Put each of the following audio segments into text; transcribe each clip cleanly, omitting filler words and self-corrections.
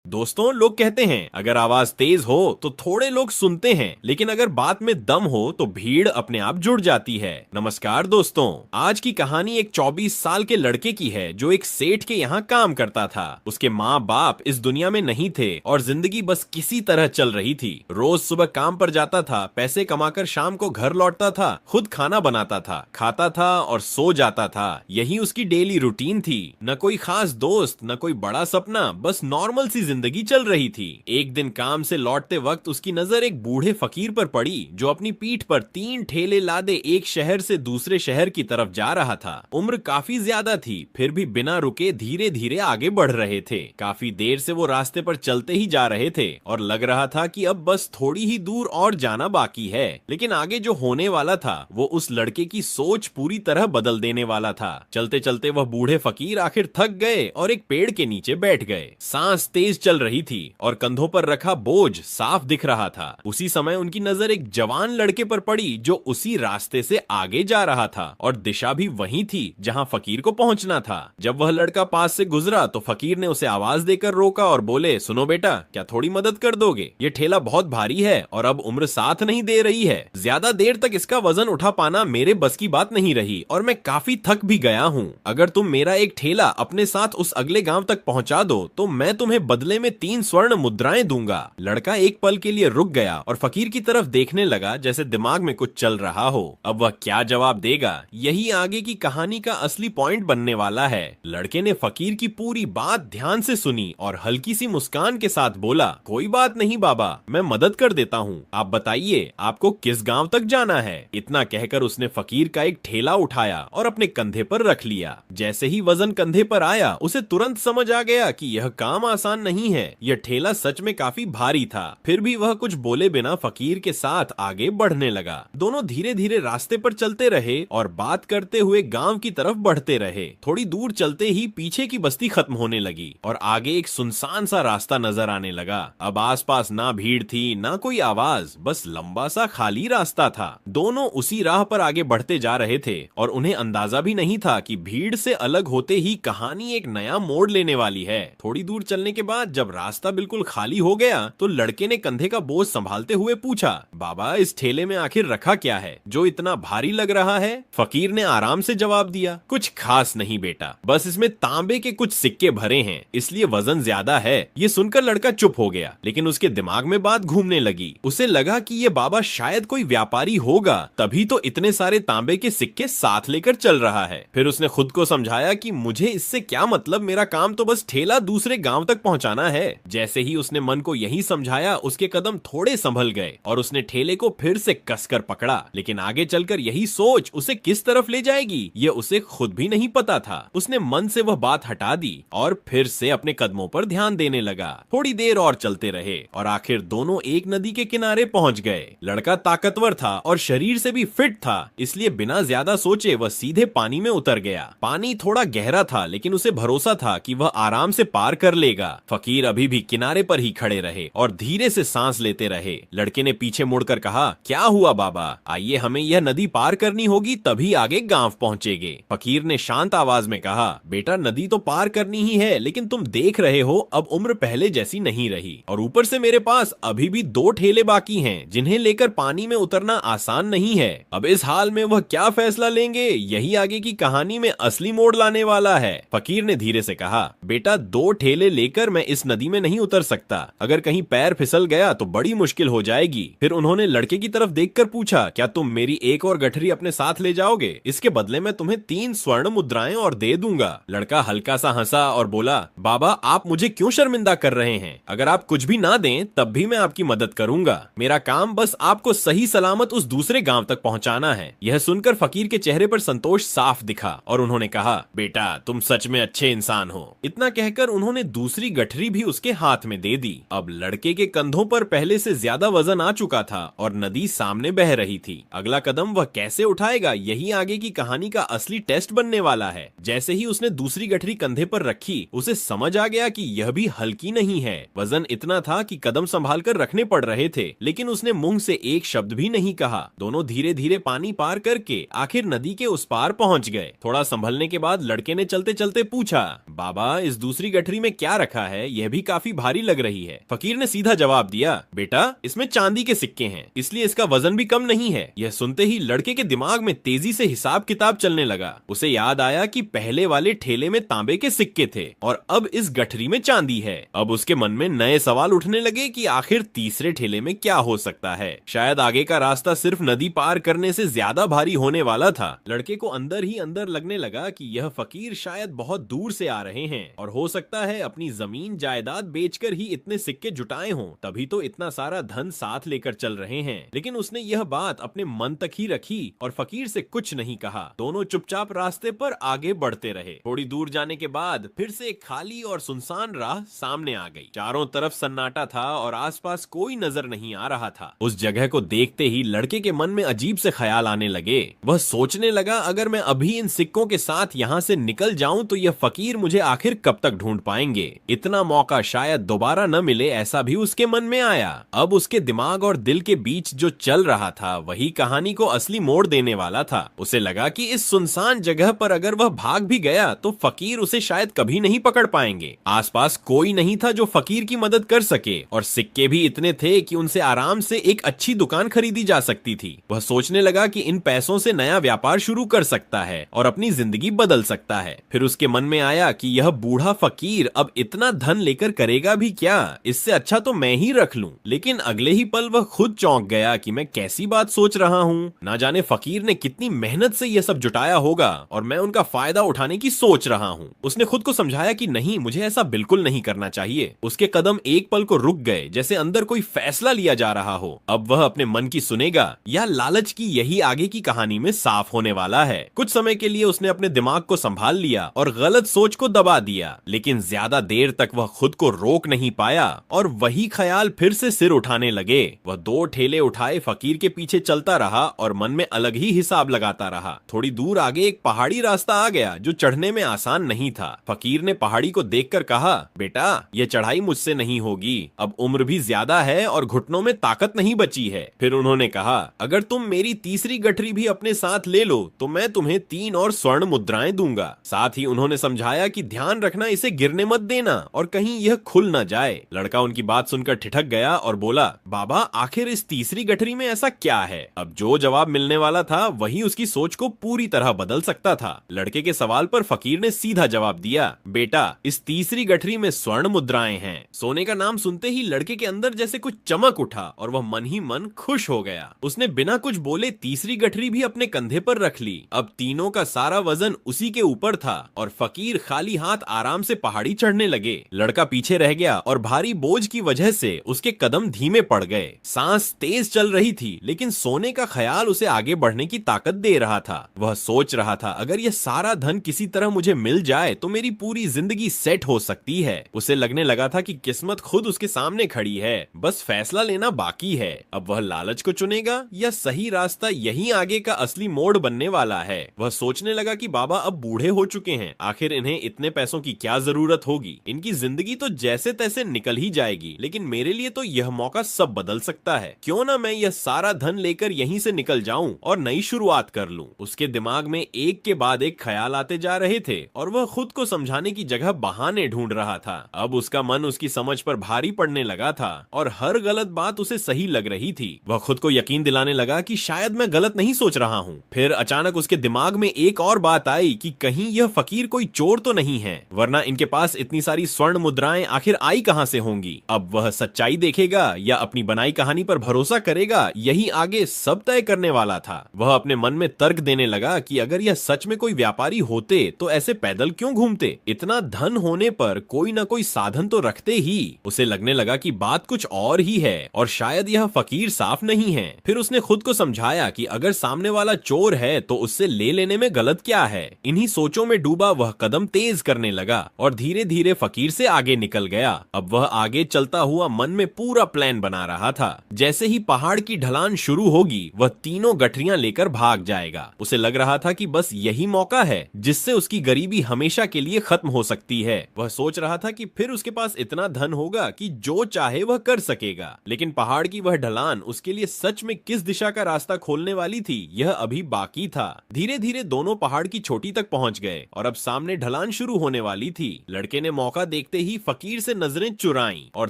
दोस्तों, लोग कहते हैं अगर आवाज तेज हो तो थोड़े लोग सुनते हैं, लेकिन अगर बात में दम हो तो भीड़ अपने आप जुड़ जाती है। नमस्कार दोस्तों, आज की कहानी एक 24 साल के लड़के की है जो एक सेठ के यहाँ काम करता था। उसके माँ बाप इस दुनिया में नहीं थे और जिंदगी बस किसी तरह चल रही थी। रोज सुबह काम पर जाता था, पैसे कमाकर शाम को घर लौटता था, खुद खाना बनाता था, खाता था और सो जाता था। यही उसकी डेली रूटीन थी। न कोई खास दोस्त, न कोई बड़ा सपना, बस नॉर्मल सी जिंदगी चल रही थी। एक दिन काम से लौटते वक्त उसकी नजर एक बूढ़े फकीर पर पड़ी जो अपनी पीठ पर 3 ठेले लादे एक शहर से दूसरे शहर की तरफ जा रहा था। उम्र काफी ज्यादा थी, फिर भी बिना रुके धीरे धीरे आगे बढ़ रहे थे। काफी देर से वो रास्ते पर चलते ही जा रहे थे और लग रहा था कि अब बस थोड़ी ही दूर और जाना बाकी है। लेकिन आगे जो होने वाला था वो उस लड़के की सोच पूरी तरह बदल देने वाला था। चलते चलते वह बूढ़े फकीर आखिर थक गए और एक पेड़ के नीचे बैठ गए। सांस तेज चल रही थी और कंधों पर रखा बोझ साफ दिख रहा था। उसी समय उनकी नजर एक जवान लड़के पर पड़ी जो उसी रास्ते से आगे जा रहा था और दिशा भी वही थी जहां फकीर को पहुंचना था। जब वह लड़का पास से गुजरा तो फकीर ने उसे आवाज देकर रोका और बोले, सुनो बेटा, क्या थोड़ी मदद कर दोगे? ये ठेला बहुत भारी है और अब उम्र साथ नहीं दे रही है। ज्यादा देर तक इसका वजन उठा पाना मेरे बस की बात नहीं रही और मैं काफी थक भी गया हूँ। अगर तुम मेरा एक ठेला अपने साथ उस अगले गांव तक पहुंचा दो तो मैं तुम्हें बदले में 3 स्वर्ण मुद्राएं दूंगा। लड़का एक पल के लिए रुक गया और फकीर की तरफ देखने लगा जैसे दिमाग में कुछ चल रहा हो। अब वह क्या जवाब देगा, यही आगे की कहानी का असली पॉइंट बनने वाला है। लड़के ने फकीर की पूरी बात ध्यान से सुनी और हल्की सी मुस्कान के साथ बोला, कोई बात नहीं बाबा, मैं मदद कर देता हूँ। आप बताइए आपको किस गांव तक जाना है? इतना कहकर उसने फकीर का एक ठेला उठाया और अपने कंधे पर रख लिया। जैसे ही वजन कंधे पर आया उसे तुरंत समझ आ गया कि यह काम आसान नहीं है। यह ठेला सच में काफी भारी था। फिर भी वह कुछ बोले बिना फकीर के साथ आगे बढ़ने लगा। दोनों धीरे धीरे रास्ते पर चलते रहे और बात करते हुए गांव की तरफ बढ़ते रहे। थोड़ी दूर चलते ही पीछे की बस्ती खत्म होने लगी और आगे एक सुनसान सा रास्ता नजर आने लगा। अब आसपास ना भीड़ थी ना कोई आवाज, बस लंबा सा खाली रास्ता था। दोनों उसी राह पर आगे बढ़ते जा रहे थे और उन्हें अंदाजा भी नहीं था कि भीड़ से अलग होते ही कहानी एक नया मोड़ लेने वाली है। थोड़ी दूर चलने के बाद जब रास्ता बिल्कुल खाली हो गया तो लड़के ने कंधे का बोझ संभालते हुए पूछा, बाबा, इस ठेले में आखिर रखा क्या है जो इतना भारी लग रहा है? फकीर ने आराम से जवाब दिया, कुछ खास नहीं बेटा, बस इसमें तांबे के कुछ सिक्के भरे हैं, इसलिए वजन ज्यादा है। ये सुनकर लड़का चुप हो गया, लेकिन उसके दिमाग में बात घूमने लगी। उसे लगा कि ये बाबा शायद कोई व्यापारी होगा, तभी तो इतने सारे तांबे के सिक्के साथ लेकर चल रहा है। फिर उसने खुद को समझाया कि मुझे इससे क्या मतलब, मेरा काम तो बस ठेला दूसरे गांव तक पहुंचाना है। जैसे ही उसने मन को यही समझाया उसके कदम थोड़े संभल गए और उसने ठेले को फिर से कसकर पकड़ा। लेकिन आगे चलकर यही सोच उसे किस तरफ ले जाएगी ये उसे खुद भी नहीं पता था। उसने मन से वह बात हटा दी और फिर से अपने कदमों पर ध्यान देने लगा। थोड़ी देर और चलते रहे और आखिर दोनों एक नदी के किनारे पहुंच गए। लड़का ताकतवर था और शरीर से भी फिट था, इसलिए बिना ज्यादा सोचे वह सीधे पानी में उतर गया। पानी थोड़ा गहरा था लेकिन उसे भरोसा था कि वह आराम से पार कर लेगा। फकीर अभी भी किनारे पर ही खड़े रहे और धीरे से सांस लेते रहे। लड़के ने पीछे मुड़कर कहा, क्या हुआ बाबा, आइए, हमें यह नदी पार करनी होगी तभी आगे गांव पहुंचेंगे। फकीर ने शांत आवाज में कहा, बेटा, नदी तो पार करनी ही है, लेकिन तुम देख रहे हो अब उम्र पहले जैसी नहीं रही और ऊपर से मेरे पास अभी भी 2 ठेले बाकी हैं जिन्हें लेकर पानी में उतरना आसान नहीं है। अब इस हाल में वह क्या फैसला लेंगे, यही आगे की कहानी में असली मोड़ लाने वाला है। फकीर ने धीरे से कहा, बेटा, 2 ठेले लेकर मैं इस नदी में नहीं उतर सकता, अगर कहीं पैर फिसल गया तो बड़ी मुश्किल हो जाएगी। फिर उन्होंने लड़के की तरफ देखकर पूछा, क्या तुम मेरी एक और गठरी अपने साथ ले जाओगे? इसके बदले मैं तुम्हें 3 स्वर्ण मुद्राएं और दे दूंगा। लड़का हल्का सा हंसा और बोला, बाबा, आप मुझे क्यों शर्मिंदा कर रहे हैं? अगर आप कुछ भी ना दें तब भी मैं आपकी मदद करूंगा। मेरा काम बस आपको सही सलामत उस दूसरे गांव तक पहुंचाना है। यह सुनकर फकीर के चेहरे पर संतोष साफ दिखा और उन्होंने कहा, बेटा, तुम सच में अच्छे इंसान हो। इतना कहकर उन्होंने दूसरी गठरी भी उसके हाथ में दे दी। अब लड़के के कंधों पर पहले से ज्यादा वजन आ चुका था और नदी सामने बह रही थी। अगला कदम वह कैसे उठाएगा, यही आगे की कहानी का असली टेस्ट बनने वाला है। जैसे ही उसने दूसरी गठरी कंधे पर रखी उसे समझ आ गया कि यह भी हल्की नहीं है। वजन इतना था कि कदम संभाल कर रखने पड़ रहे थे, लेकिन उसने मुंह से एक शब्द भी नहीं कहा। दोनों धीरे धीरे पानी पार करके आखिर नदी के उस पार पहुंच गए। थोड़ा संभलने के बाद लड़के ने चलते चलते पूछा, बाबा, इस दूसरी गठरी में क्या रखा है, यह भी काफी भारी लग रही है। फकीर ने सीधा जवाब दिया, बेटा इसमें चांदी के सिक्के हैं, इसलिए इसका वजन भी कम नहीं है। यह सुनते ही लड़के के दिमाग में तेजी से हिसाब किताब चलने लगा। उसे याद आया कि पहले वाले ठेले में तांबे के सिक्के थे और अब इस गठरी में चांदी है। अब उसके मन में नए सवाल उठने लगे कि आखिर तीसरे ठेले में क्या हो सकता है। शायद आगे का रास्ता सिर्फ नदी पार करने से ज्यादा भारी होने वाला था। लड़के को अंदर ही अंदर लगने लगा कि यह फकीर शायद बहुत दूर से आ रहे हैं और हो सकता है अपनी जमीन जायदाद बेचकर ही इतने सिक्के जुटाए हों, तभी तो इतना सारा धन साथ लेकर चल रहे हैं। लेकिन उसने यह बात अपने मन तक ही रखी और फकीर से कुछ नहीं कहा। दोनों चुपचाप रास्ते पर आगे बढ़ते रहे। थोड़ी दूर जाने के बाद फिर से एक खाली और सुनसान राह सामने आ गई। चारों तरफ सन्नाटा था और आसपास कोई नजर नहीं आ रहा था। उस जगह को देखते ही लड़के के मन में अजीब से ख्याल आने लगे। वह सोचने लगा, अगर मैं अभी इन सिक्कों के साथ यहाँ से निकल जाऊं तो यह फकीर मुझे आखिर कब तक ढूंढ पाएंगे। इतना मौका शायद दोबारा न मिले, ऐसा भी उसके मन में आया। अब उसके दिमाग और दिल के बीच जो चल रहा था वही कहानी को असली मोड़ देने वाला था। उसे लगा कि इस सुनसान जगह पर अगर वह भाग भी गया तो फकीर उसे शायद कभी नहीं पकड़ पाएंगे। आसपास कोई नहीं था जो फकीर की मदद कर सके और सिक्के भी इतने थे कि उनसे आराम से एक अच्छी दुकान खरीदी जा सकती थी। वह सोचने लगा कि इन पैसों से नया व्यापार शुरू कर सकता है और अपनी जिंदगी बदल सकता है। फिर उसके मन में आया कि यह बूढ़ा फकीर अब इतना धन लेकर करेगा भी क्या, इससे अच्छा तो मैं ही रख लूं। लेकिन अगले ही पल वह खुद चौंक गया कि मैं कैसी बात सोच रहा हूँ। ना जाने फकीर ने कितनी मेहनत से यह सब जुटाया होगा और मैं उनका फायदा उठाने की सोच रहा हूँ। उसने खुद को समझाया कि नहीं, मुझे ऐसा बिल्कुल नहीं करना चाहिए। उसके कदम एक पल को रुक गए, जैसे अंदर कोई फैसला लिया जा रहा हो। अब वह अपने मन की सुनेगा या लालच की, यही आगे की कहानी में साफ होने वाला है। कुछ समय के लिए उसने अपने दिमाग को संभाल लिया और गलत सोच को दबा दिया, लेकिन ज्यादा देर तक वह खुद को रोक नहीं पाया और वही ख्याल फिर से सिर उठाने लगे। वह 2 ठेले उठाए फकीर के पीछे चलता रहा और मन में अलग ही हिसाब लगाता रहा। थोड़ी दूर आगे एक पहाड़ी रास्ता आ गया जो चढ़ने में आसान नहीं था। फकीर ने पहाड़ी को देखकर कहा, बेटा यह चढ़ाई मुझसे नहीं होगी, अब उम्र भी ज्यादा है और घुटनों में ताकत नहीं बची है। फिर उन्होंने कहा, अगर तुम मेरी तीसरी गठरी भी अपने साथ ले लो तो मैं तुम्हें 3 और स्वर्ण मुद्राएं दूंगा। साथ ही उन्होंने समझाया कि ध्यान रखना, इसे गिरने मत देना और कहीं यह खुल न जाए। लड़का उनकी बात सुनकर ठिठक गया और बोला, बाबा आखिर इस तीसरी गठरी में ऐसा क्या है? अब जो जवाब मिलने वाला था वही उसकी सोच को पूरी तरह बदल सकता था। लड़के के सवाल पर फकीर ने सीधा जवाब दिया, बेटा इस तीसरी गठरी में स्वर्ण मुद्राएं हैं। सोने का नाम सुनते ही लड़के के अंदर जैसे कुछ चमक उठा और वह मन ही मन खुश हो गया। उसने बिना कुछ बोले तीसरी गठरी भी अपने कंधे पर रख ली। अब तीनों का सारा वजन उसी के ऊपर था और फकीर खाली हाथ आराम से पहाड़ी चढ़ने लगे। लड़का पीछे रह गया और भारी बोझ की वजह से उसके कदम धीमे पड़ गए। सांस तेज चल रही थी, लेकिन सोने का ख्याल उसे आगे बढ़ने की ताकत दे रहा था। वह सोच रहा था, अगर यह सारा धन किसी तरह मुझे मिल जाए तो मेरी पूरी जिंदगी सेट हो सकती है। उसे लगने लगा था कि किस्मत खुद उसके सामने खड़ी है, बस फैसला लेना बाकी है। अब वह लालच को चुनेगा या सही रास्ता यही आगे का असली मोड़ बनने वाला है। वह सोचने लगा कि बाबा अब बूढ़े हो चुके हैं, आखिर इन्हें इतने पैसों की क्या जरूरत होगी। इनकी जिंदगी तो जैसे तैसे निकल ही जाएगी, लेकिन मेरे लिए तो यह मौका सब बदल सकता है। क्यों ना मैं यह सारा धन लेकर यहीं से निकल जाऊं और नई शुरुआत कर लूं। उसके दिमाग में एक के बाद एक ख्याल आते जा रहे थे और वह खुद को समझाने की जगह बहाने ढूंढ रहा था। अब उसका मन उसकी समझ पर भारी पड़ने लगा था और हर गलत बात उसे सही लग रही थी। वह खुद को यकीन दिलाने लगा कि शायद मैं गलत नहीं सोच रहा हूँ। फिर अचानक उसके दिमाग में एक और बात आई कि कहीं यह फकीर कोई चोर तो नहीं है, वरना इनके पास इतनी सारी स्वर्ण मुद्राएं आखिर आई कहां से होंगी। अब वह सच्चाई देखेगा या अपनी बनाई कहानी पर भरोसा करेगा, यही आगे सब तय करने वाला था। वह अपने मन में तर्क देने लगा कि अगर यह सच में कोई व्यापारी होते तो ऐसे पैदल क्यों घूमते, इतना धन होने पर कोई ना कोई साधन तो रखते ही। उसे लगने लगा कि बात कुछ और ही है और शायद यह फकीर साफ नहीं है। फिर उसने खुद को समझाया कि अगर सामने वाला चोर है तो उससे ले लेने में गलत क्या है। इन्हीं सोचों में डूबा वह कदम तेज करने लगा और धीरे धीरे फकीर से आगे निकल गया। अब वह आगे चलता हुआ मन में पूरा प्लान बना रहा था। जैसे ही पहाड़ की ढलान शुरू होगी वह तीनों गठरियां लेकर भाग जाएगा। उसे लग रहा था कि बस यही मौका है जिससे उसकी गरीबी हमेशा के लिए खत्म हो सकती है। वह सोच रहा था कि फिर उसके पास इतना धन होगा कि जो चाहे वह कर सकेगा। लेकिन पहाड़ की वह ढलान उसके लिए सच में किस दिशा का रास्ता खोलने वाली थी, यह अभी बाकी था। धीरे धीरे दोनों पहाड़ की चोटी तक पहुंच गए और अब सामने ढलान शुरू होने वाली थी। लड़के ने मौका देखते ही फकीर से नजरें चुराईं और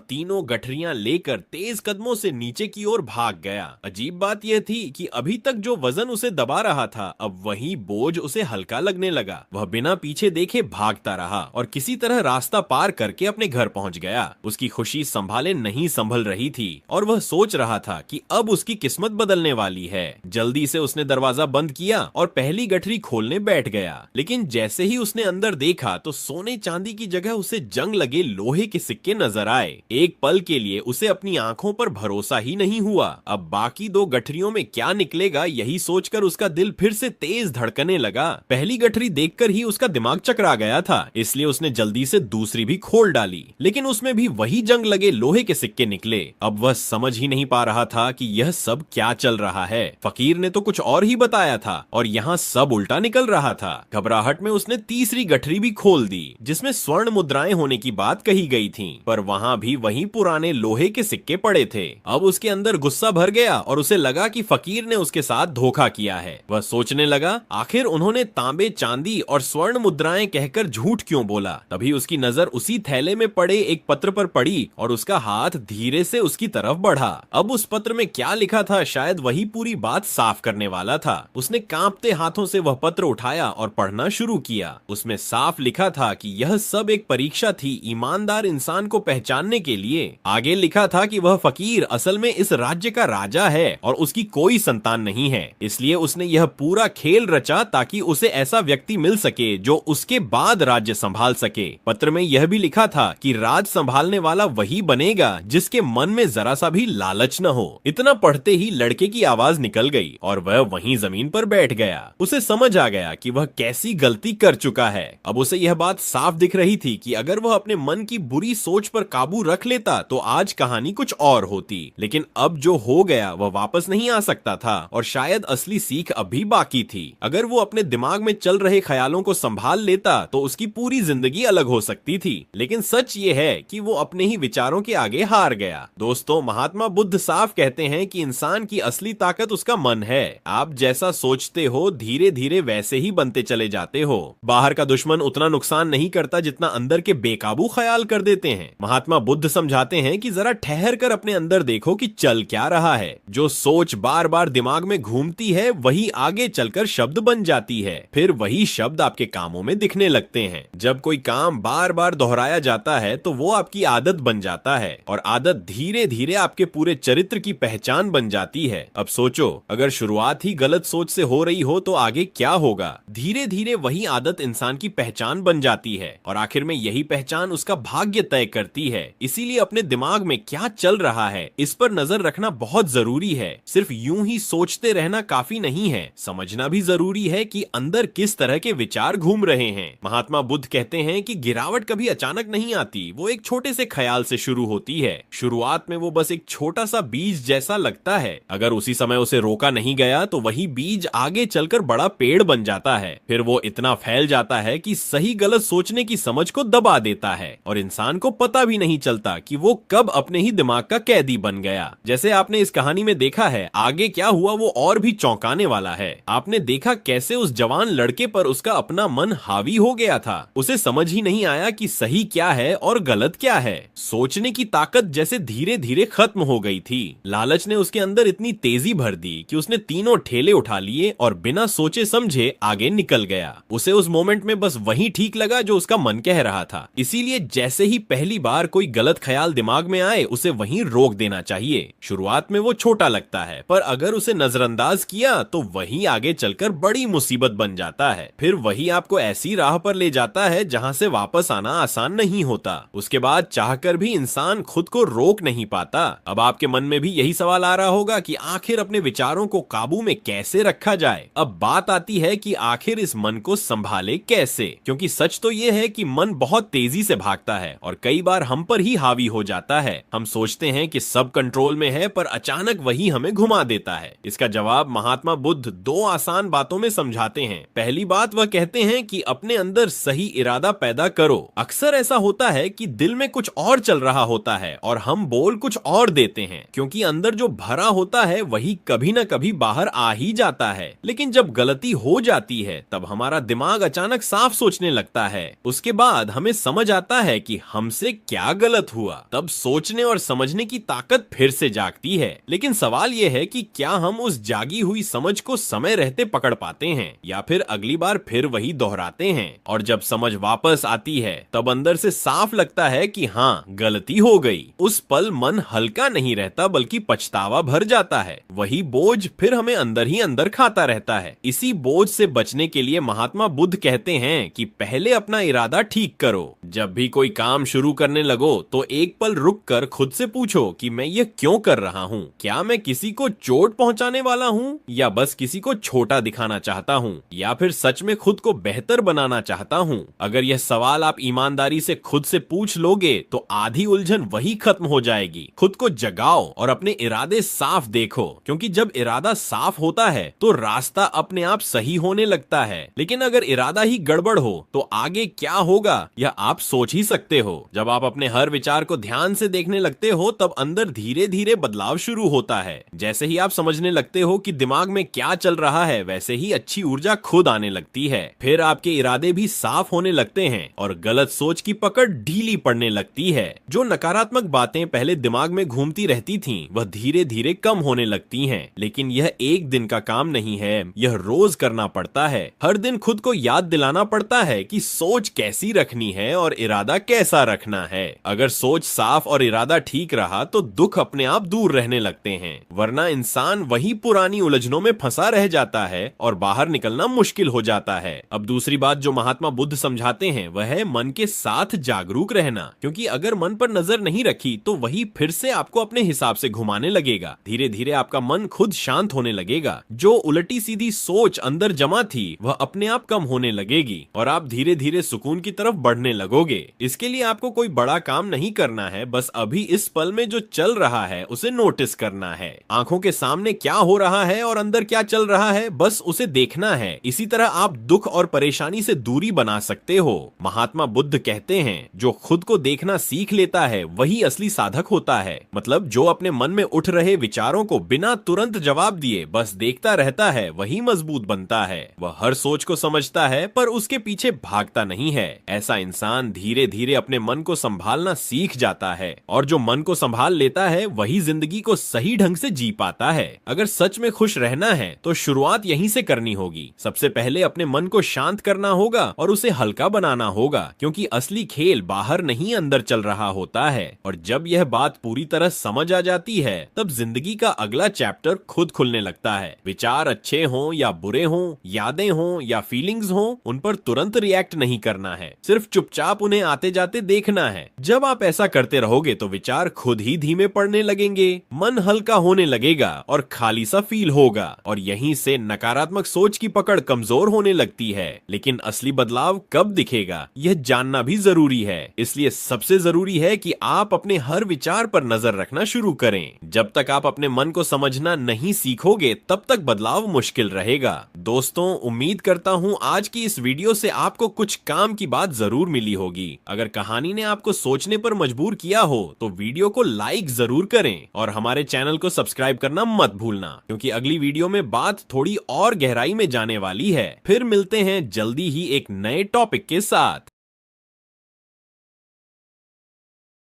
तीनों गठरियां लेकर तेज कदमों से नीचे की ओर भाग गया। अजीब बात यह थी कि अभी तक जो वजन उसे दबा रहा था, अब वही बोझ उसे हल्का लगने लगा। वह बिना पीछे देखे भागता रहा और किसी तरह रास्ता पार करके अपने घर पहुंच गया। उसकी खुशी संभाले नहीं संभल रही थी और वह सोच रहा था कि अब उसकी किस्मत बदलने वाली है। जल्दी से उसने दरवाजा बंद किया और पहली गठरी खोलने बैठ गया। लेकिन जैसे ही उसने अंदर देखा तो सोने चांदी की जगह उसे जंग लगे लोहे के सिक्के नजर आए। एक पल के लिए उसे अपनी आंखों पर भरोसा ही नहीं हुआ। अब बाकी दो गठरियों में क्या निकलेगा, यही सोचकर उसका दिल फिर से तेज धड़कने लगा। पहली गठरी देखकर ही उसका दिमाग चकरा गया था, इसलिए उसने जल्दी से दूसरी भी खोल डाली, लेकिन उसमें भी वही जंग लगे लोहे के सिक्के निकले। अब वह समझ ही नहीं पा रहा था कि यह सब क्या चल रहा है। फकीर ने तो कुछ और ही बताया था और यहाँ सब उल्टा निकल रहा था। घबराहट में उसने तीसरी गठरी भी खोल दी, जिसमें स्वर्ण मुद्राएं होने की बात कही गई थी, पर वहाँ भी वही पुराने लोहे के सिक्के पड़े थे। अब उसके अंदर गुस्सा भर गया और उसे लगा कि फकीर ने उसके साथ धोखा किया है। वह सोचने लगा, आखिर उन्होंने तांबे चांदी और स्वर्ण मुद्राएं कहकर झूठ क्यों बोला। तभी उसकी नजर उसी थैले में पड़े एक पत्र पर पड़ी और उसका हाथ धीरे से उसकी तरफ बढ़ा। अब उस पत्र में क्या लिखा था, शायद वही पूरी बात साफ करने वाला था। उसने कांपते हाथों से वह पत्र उठाया और पढ़ना शुरू किया। उसमें साफ लिखा था कि यह सब एक परीक्षा थी ईमानदार इंसान को पहचानने के लिए। आगे लिखा था कि वह फकीर असल में इस राज्य का राजा है और उसकी कोई संतान नहीं है, इसलिए उसने यह पूरा खेल रचा ताकि उसे ऐसा व्यक्ति मिल सके जो उसके बाद राज्य संभाल सके। पत्र में यह भी लिखा था कि राज संभालने वाला वही बनेगा जिसके मन में जरा सा भी लालच न हो। इतना पढ़ते ही लड़के की आवाज निकल गई और वह वहीं जमीन पर बैठ गया। उसे समझ आ गया कि वह कैसी गलती कर चुका है। अब उसे यह बात साफ दिख रही थी कि अगर वह अपने मन की बुरी सोच पर काबू रख लेता तो आज कहानी कुछ और होती, लेकिन अब जो हो गया वह वापस नहीं आ सकता था और शायद असली सीख अभी बाकी थी। अगर वो अपने दिमाग में चल रहे ख्यालों को संभाल लेता तो उसकी पूरी जिंदगी अलग हो सकती थी, लेकिन सच ये है कि वो अपने ही विचारों के आगे हार गया। दोस्तों, महात्मा बुद्ध साफ कहते हैं कि इंसान की असली ताकत उसका मन है। आप जैसा सोचते हो धीरे धीरे वैसे ही बनते चले जाते हो। बाहर का दुश्मन उतना नुकसान नहीं करता जितना अंदर के बेकाबू ख्याल कर देते हैं। महात्मा बुद्ध समझाते हैं कि जरा ठहर कर अपने अंदर देखो कि चल क्या रहा है। जो सोच बार बार दिमाग में घूमती है वही आगे चलकर शब्द बन जाती है, फिर वही शब्द आपके कामों में दिखने लगते हैं। जब कोई काम बार बार दोहराया जाता है तो वो आपकी आदत बन जाता है और आदत धीरे धीरे आपके पूरे चरित्र की पहचान बन जाती है। अब सोचो, अगर शुरुआत ही गलत सोच से हो रही हो तो आगे क्या होगा। धीरे धीरे वही आदत इंसान की पहचान बन जाती है और आखिर में यही पहचान उसका भाग्य तय करती है। इसीलिए अपने दिमाग में क्या चल रहा है इस पर नजर रखना बहुत जरूरी है। सिर्फ यूं ही सोचते रहना काफी नहीं है, समझना भी जरूरी है कि अंदर किस तरह के विचार घूम रहे हैं। महात्मा बुद्ध कहते हैं कि गिरावट कभी अचानक नहीं आती, वो एक छोटे से ख्याल से शुरू होती है। शुरुआत में वो बस एक छोटा सा बीज जैसा लगता है। अगर उसी समय उसे रोका नहीं गया तो वही बीज आगे चलकर बड़ा पेड़ बन जाता है। फिर वो इतना फैल जाता है कि सही गलत सोचने की समझ को दबा देता है और इंसान को पता भी नहीं चलता कि वो कब अपने ही दिमाग का कैदी बन गया। जैसे आपने इस कहानी में देखा है, आगे क्या हुआ वो और भी चौंकाने वाला है। आपने देखा कैसे उस जवान लड़के पर उसका अपना मन हावी हो गया था। उसे समझ ही नहीं आया कि सही क्या है और गलत क्या है। सोचने की ताकत जैसे धीरे धीरे खत्म हो गई थी। लालच ने उसके अंदर इतनी तेजी भर दी कि उसने तीनों ठेले उठा लिए और बिना सोचे समझे आगे निकल गया। उसे उस मोमेंट में बस वही ठीक लगा जो उसका मन कह रहा था। इसीलिए जैसे ही पहली बार कोई गलत ख्याल दिमाग में आए उसे वहीं रोक देना चाहिए। शुरुआत में वो छोटा लगता है, पर अगर उसे नजरअंदाज किया तो वही आगे चलकर बड़ी मुसीबत बन जाता है। फिर वही आपको ऐसी राह पर ले जाता है जहां से वापस आना आसान नहीं होता। उसके बाद चाहकर भी इंसान खुद को रोक नहीं पाता। अब आपके मन में भी यही सवाल आ रहा होगा कि आखिर अपने विचारों को काबू में कैसे रखा जाए। अब बात आती है कि आखिर इस मन को संभाले कैसे, क्योंकि सच तो ये है कि मन बहुत तेजी से भागता है और कई बार हम पर ही हावी हो जाता है। हम सोचते हैं कि सब कंट्रोल में है, पर अचानक वही हमें घुमा देता है। इसका जवाब महात्मा बुद्ध दो आसान बातों में समझाते हैं। पहली बात वह कहते हैं कि अपने अंदर सही इरादा पैदा करो। अक्सर ऐसा होता है कि दिल में कुछ और चल रहा होता है और हम बोल कुछ और देते हैं, क्योंकि अंदर जो भरा होता है वही कभी न कभी बाहर आ ही जाता है। लेकिन जब गलती हो जाती है तब हमारा दिमाग अचानक साफ सोचने लगता है। उसके बाद हमें समझ आता आता है कि हमसे क्या गलत हुआ, तब सोचने और समझने की ताकत फिर से जागती है। लेकिन सवाल यह है कि क्या हम उस जागी हुई समझ को समय रहते पकड़ पाते हैं या फिर अगली बार फिर वही दोहराते हैं। और जब समझ वापस आती है तब अंदर से साफ लगता है कि हाँ, गलती हो गई। उस पल मन हल्का नहीं रहता बल्कि पछतावा भर जाता है। वही बोझ फिर हमें अंदर ही अंदर खाता रहता है। इसी बोझ से बचने के लिए महात्मा बुद्ध कहते हैं कि पहले अपना इरादा ठीक करो। जब भी कोई काम शुरू करने लगो तो एक पल रुक कर खुद से पूछो कि मैं ये क्यों कर रहा हूँ। क्या मैं किसी को चोट पहुंचाने वाला हूँ या बस किसी को छोटा दिखाना चाहता हूँ, या फिर सच में खुद को बेहतर बनाना चाहता हूँ। अगर यह सवाल आप ईमानदारी से खुद से पूछ लोगे तो आधी उलझन वही खत्म हो जाएगी। खुद को जगाओ और अपने इरादे साफ देखो, क्योंकि जब इरादा साफ होता है तो रास्ता अपने आप सही होने लगता है। लेकिन अगर इरादा ही गड़बड़ हो तो आगे क्या होगा यह आप सोच ही सकते हो। जब आप अपने हर विचार को ध्यान से देखने लगते हो तब अंदर धीरे धीरे बदलाव शुरू होता है। जैसे ही आप समझने लगते हो कि दिमाग में क्या चल रहा है, वैसे ही अच्छी ऊर्जा खुद आने लगती है। फिर आपके इरादे भी साफ होने लगते हैं और गलत सोच की पकड़ ढीली पड़ने लगती है। जो नकारात्मक बातें पहले दिमाग में घूमती रहती थीं, वह धीरे धीरे कम होने लगती हैं। लेकिन यह एक दिन का काम नहीं है, यह रोज करना पड़ता है। हर दिन खुद को याद दिलाना पड़ता है कि सोच कैसी रखनी है और इरादा कैसा रखना है। अगर सोच साफ और इरादा ठीक रहा तो दुख अपने आप दूर रहने लगते हैं, वरना इंसान वही पुरानी उलझनों में फंसा रह जाता है और बाहर निकलना मुश्किल हो जाता है। अब दूसरी बात जो महात्मा बुद्ध समझाते हैं वह है मन के साथ जागरूक रहना, क्योंकि अगर मन पर नजर नहीं रखी तो वही फिर से आपको अपने हिसाब से घुमाने लगेगा। धीरे धीरे आपका मन खुद शांत होने लगेगा। जो उलटी सीधी सोच अंदर जमा थी वह अपने आप कम होने लगेगी और आप धीरे धीरे सुकून की तरफ बढ़ने लगोगे। इसके लिए आपको कोई बड़ा काम नहीं करना है, बस अभी इस पल में जो चल रहा है उसे नोटिस करना है। आंखों के सामने क्या हो रहा है और अंदर क्या चल रहा है, बस उसे देखना है। इसी तरह आप दुख और परेशानी से दूरी बना सकते हो। महात्मा बुद्ध कहते हैं जो खुद को देखना सीख लेता है वही असली साधक होता है। मतलब जो अपने मन में उठ रहे विचारों को बिना तुरंत जवाब दिए बस देखता रहता है वही मजबूत बनता है। वह हर सोच को समझता है पर उसके पीछे भागता नहीं है। ऐसा इंसान धीरे धीरे अपने मन को संभालना सीख जाता है और जो मन को संभाल लेता है वही जिंदगी को सही ढंग से जी पाता है। अगर सच में खुश रहना है तो शुरुआत यहीं से करनी होगी। सबसे पहले अपने मन को शांत करना होगा और उसे हल्का बनाना होगा, क्योंकि असली खेल बाहर नहीं अंदर चल रहा होता है। और जब यह बात पूरी तरह समझ आ जाती है तब जिंदगी का अगला चैप्टर खुद खुलने लगता है। विचार अच्छे हों या बुरे हों, यादें हों या फीलिंग्स हों, उन पर तुरंत रिएक्ट नहीं करना है, सिर्फ चुपचाप उन्हें आते जाते देखना है। जब आप ऐसा करते रहोगे तो विचार खुद ही धीमे पड़ने लगेंगे, मन हल्का होने लगेगा और खाली सा फील होगा और यहीं से नकारात्मक सोच की पकड़ कमजोर होने लगती है। लेकिन असली बदलाव कब दिखेगा यह जानना भी जरूरी है। इसलिए सबसे जरूरी है कि आप अपने हर विचार पर नजर रखना शुरू करें। जब तक आप अपने मन को समझना नहीं सीखोगे तब तक बदलाव मुश्किल रहेगा। दोस्तों, उम्मीद करता हूं आज की इस वीडियो से आपको कुछ काम की बात जरूर मिली होगी। अगर कहानी ने आपको सोचने पर मजबूर किया हो तो वीडियो को लाइक जरूर करें और हमारे चैनल को सब्सक्राइब करना मत भूलना, क्योंकि अगली वीडियो में बात थोड़ी और गहराई में जाने वाली है। फिर मिलते हैं जल्दी ही एक नए टॉपिक के साथ।